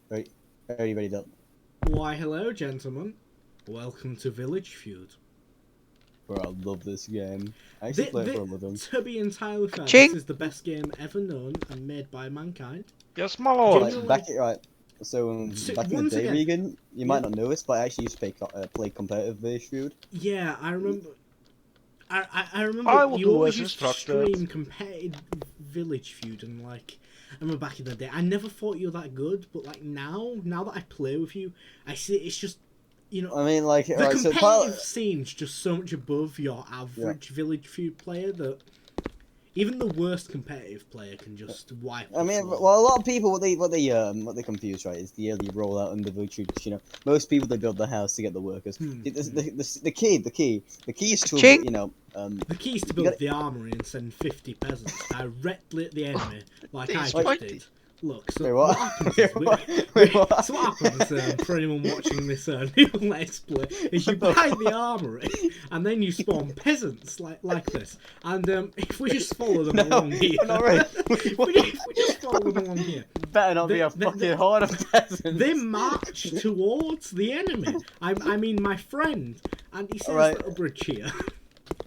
Right, are you ready, Doc? Why, hello, gentlemen. Welcome to Village Feud. Bro, I love this game. I actually play it for a living. To be entirely fair, Ching. this is the best game ever known and made by mankind. Yes, my lord. Genuinely- Back in the once day, again, Regan, you might yeah. not know this, but I actually used to play competitive Village Feud. Yeah, I remember. I remember I will you do always as used to instructed. stream competitive Village Feud, and like, I remember back in the day, I never thought you were that good, but like now that I play with you, I see it's just, you know, I mean, like, the alright, so competitive scene's just so much above your average Village Feud player that even the worst competitive player can just wipe. I mean, the floor. well, a lot of people what they confuse, right, is the early rollout and the Village Feud. You know, most people they build their house to get the workers. The key is to Ching. The key is to build the armory and send 50 peasants directly at the enemy, like I just did. Look, so Wait, what happens is what? so what happens for anyone watching this new Let's Play is you buy the armory and then you spawn peasants like this, and if we just follow them along here, not really. if we just follow them along here, Better not be a fucking horde of peasants. they march towards the enemy. I mean my friend, and he says Alright. little bridge here.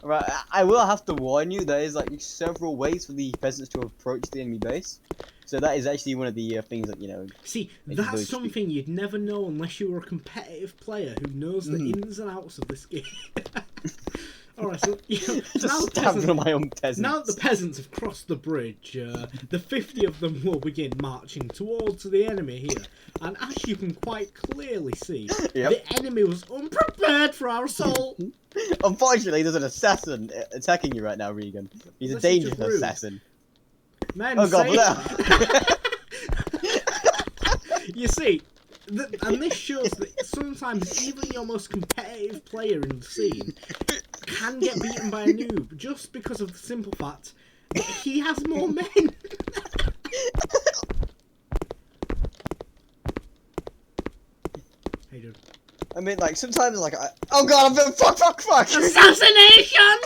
Right, I will have to warn you. There is like several ways for the peasants to approach the enemy base. So that is actually one of the things that See, It's that's very something you'd never know unless you were a competitive player who knows the ins and outs of this game. Alright, so now now that the peasants have crossed the bridge, the 50 of them will begin marching towards the enemy here. And as you can quite clearly see, the enemy was unprepared for our assault. Unfortunately, there's an assassin attacking you right now, Regan. He's a dangerous assassin. Men, Oh god, you see, and this shows that sometimes even your most competitive player in the scene can get beaten by a noob just because of the simple fact that he has more men. Hey, dude. I mean, like, sometimes, like, oh god, I'm fuck! Assassination!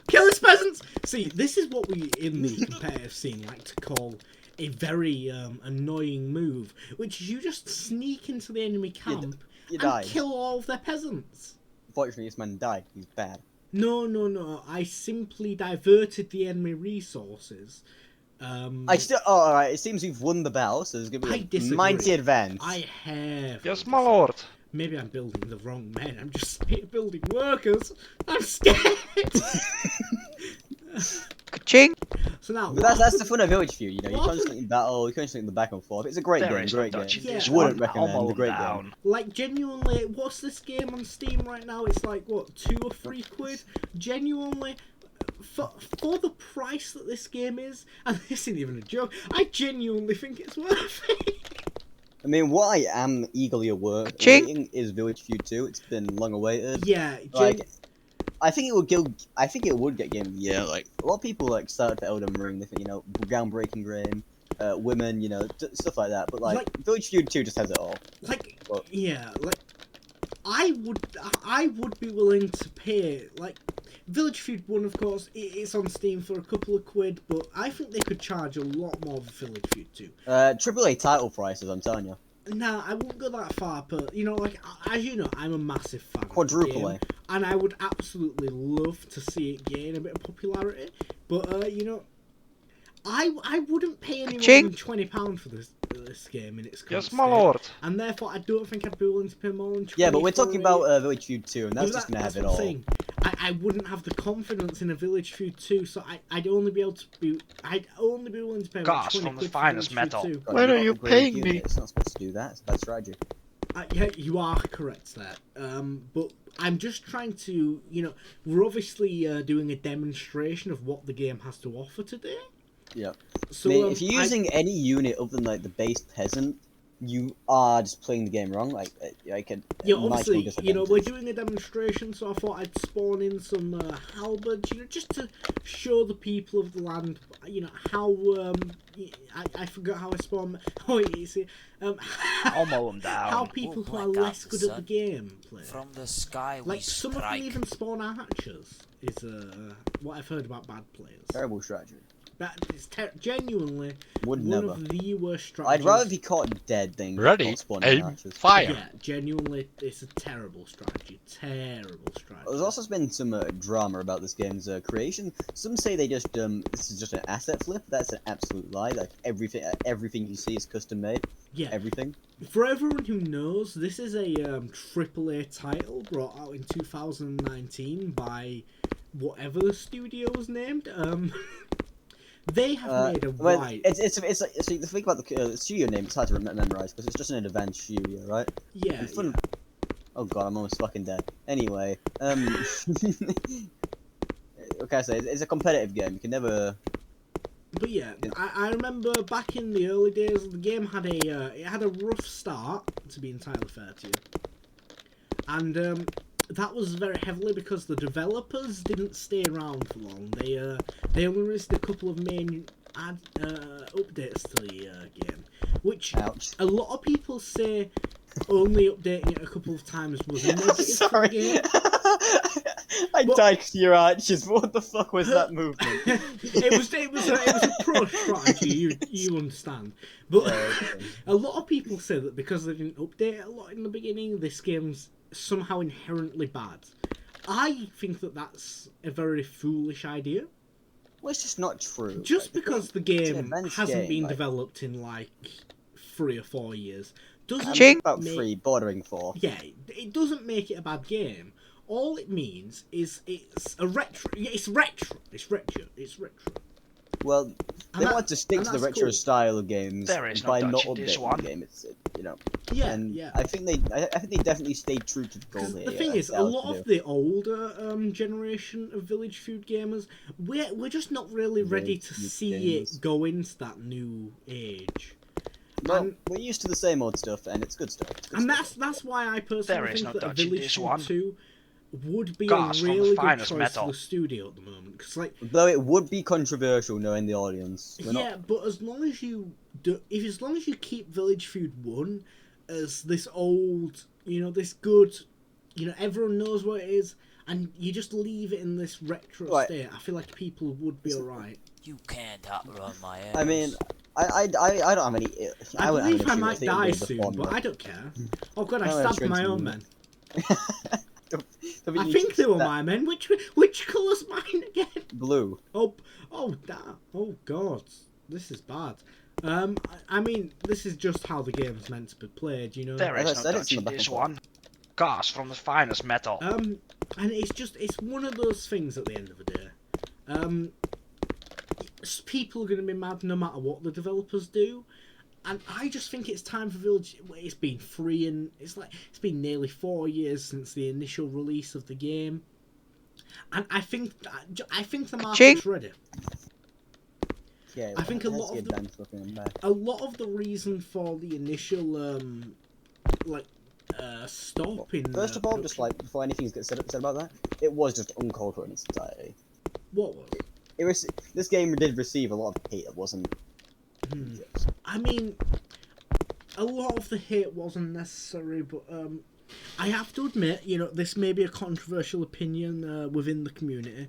Kill his peasants! See, this is what we, in the competitive scene, like to call a very annoying move, which is you just sneak into the enemy camp and kill all of their peasants. Unfortunately, this man died. He's bad. No. I simply diverted the enemy resources. Alright, it seems we've won the battle, so there's gonna be a mighty advance. I have. Yes, my lord. Maybe I'm building the wrong men. I'm just building workers. I'm scared. Ching. So now, but that's the fun of Village Feud, you know. You constantly battle, you constantly back and forth. It's a great game. Yeah, Wouldn't recommend. A great game. Like, genuinely, what's this game on Steam right now? It's like, what, £2 or £3? Genuinely, for the price that this game is, and this isn't even a joke, I genuinely think it's worth it. I mean, what I am eagerly awaiting is Village Feud 2. It's been long awaited. Yeah, I think it would get Game of the Year. Like, a lot of people like started to Elden Ring. They think, groundbreaking game, women, stuff like that. But like Village Feud 2 just has it all. I would be willing to pay, like, Village Feud 1, of course, it's on Steam for a couple of quid, but I think they could charge a lot more for Village Feud 2. AAA title prices, I'm telling you. Nah, I wouldn't go that far, but, as you know, I'm a massive fan Quadruple of the game, and I would absolutely love to see it gain a bit of popularity, but, I wouldn't pay any more than £20 for this game in its current state, my lord. and therefore I don't think I'd be willing to pay more than 20. Yeah, but we're talking about Village Feud 2, and that's just gonna have it all. I wouldn't have the confidence in a Village Feud 2, so I'd only be willing to pay Gas 20 from the quid finest for Village metal. Feud 2. When are you paying me? It's not supposed to do that. It's bad strategy. Yeah, you are correct there. But I'm just trying to, we're obviously doing a demonstration of what the game has to offer today. Yeah. So if you're using any unit other than like the base peasant, you are just playing the game wrong. Obviously, we're doing a demonstration, so I thought I'd spawn in some halberds, just to show the people of the land, how I forgot how I spawn. Oh, you see, I'll mow them down. How people who are less good at the game play. From the sky like some of them even spawn archers. Is what I've heard about bad players. Terrible strategy. That is genuinely Would one never. of the worst strategies. I'd rather be caught dead than Ready, spawning aim, archers. fire. Yeah, genuinely, it's a terrible strategy. Terrible strategy. There's also been some drama about this game's creation. Some say they just this is just an asset flip. That's an absolute lie. Like everything you see is custom made. Yeah. Everything. For everyone who knows, this is a AAA title brought out in 2019 by whatever the studio was named. They have made a wide. It's like, so the thing about the studio name, it's hard to memorize because it's just an advanced studio, right? Yeah. Oh god, I'm almost fucking dead. Anyway, okay, so it's a competitive game. You can never. But yeah, I remember back in the early days, the game had a rough start, to be entirely fair to you, and that was very heavily because the developers didn't stay around for long. They only released a couple of main updates to the game, which a lot of people say only updating it a couple of times was a negative for the game. I died to your archers. What the fuck was that movement? it was a pro strategy. You understand, but a lot of people say that because they didn't update it a lot in the beginning, this game's somehow inherently bad. I think that that's a very foolish idea. Well, it's just not true. Just because the game hasn't been developed in like 3 or 4 years doesn't about 3, bordering 4. Yeah, it doesn't make it a bad game. All it means is it's a retro. It's retro. It's retro. It's retro. Well, they want to stick to the retro style of games by not updating the game. It's Yeah, and yeah. I think they definitely stayed true to the goal here. The thing is, a lot of the older generation of Village Feud gamers, we're just not really ready to see it go into that new age. Well, we're used to the same old stuff, and it's good stuff. That's why I personally think that a Village Feud 2 would be Gas a really good choice metal. for the studio at the moment. Cause though it would be controversial knowing the audience. But as long as you keep Village Feud 1 as this old, this good, everyone knows what it is, and you just leave it in this retro state, I feel like people would be alright. You can't outrun my arrows. I mean, I don't have any. I believe I might die soon, but I don't care. Oh god, I stabbed my own men. I think they were my men. Which colour's mine again? Blue. Oh, damn. Oh god, this is bad. I mean, this is just how the game's meant to be played, There is no dodging this one. Gas from the finest metal. And it's one of those things at the end of the day. People are going to be mad no matter what the developers do, and I just think it's time for Village. It's been free, and it's been nearly 4 years since the initial release of the game, and I think the market's ready. Yeah, I think a lot of the reason for the initial stop in. First of all, just before anything gets said about that, it was just uncalled for in its entirety. What was? This game did receive a lot of hate. It wasn't. I mean, a lot of the hate wasn't necessary, but I have to admit, this may be a controversial opinion within the community,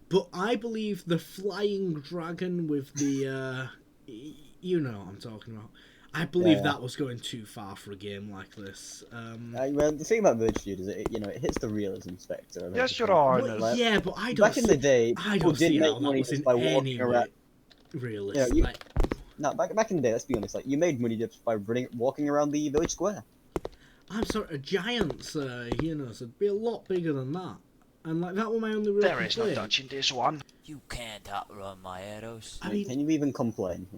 but I believe the flying dragon with the, you know what I'm talking about. I believe that was going too far for a game like this. Well, the thing about Village Feud is it hits the realism spectrum. Yes, Your Honor. Well, yeah, but I don't. Back in the day, people did make money just by walking around. Realistic. Back in the day, let's be honest. You made money just by walking around the village square. I'm sorry, a giant, so it'd be a lot bigger than that. And that was my only real There is no dodging this one. You can't outrun my arrows. I mean, can you even complain?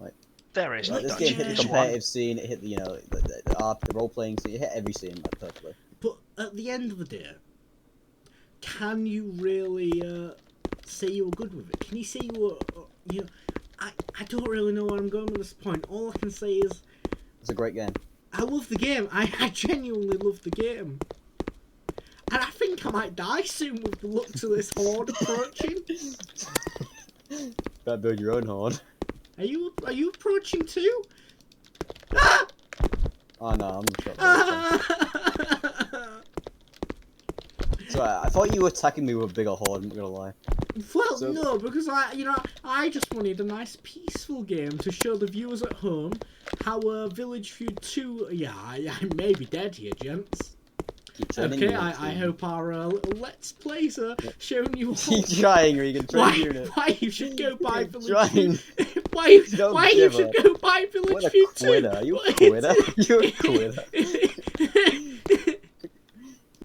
There is no this dodging game hit the competitive scene. It hit the the role playing scene. It hit every scene perfectly. But at the end of the day, can you really say you were good with it? Can you say you were? I don't really know where I'm going with this point. All I can say is it's a great game. I love the game. I genuinely love the game. And I think I might die soon with the looks of this horde approaching. Better build your own horde. Are you approaching too? Ah! Oh no, I'm not sure. right. I thought you were attacking me with a bigger horde. I'm not gonna lie. Well, no, because I just wanted a nice peaceful game to show the viewers at home how Village Feud 2. Yeah, I may be dead here, gents. Okay, I hope our little Let's Plays are showing you all. Keep trying, Regan. Why you should go buy Village Feud. Why you should go buy Village Feud 2. What a quitter. Are you a quitter? You're a quitter.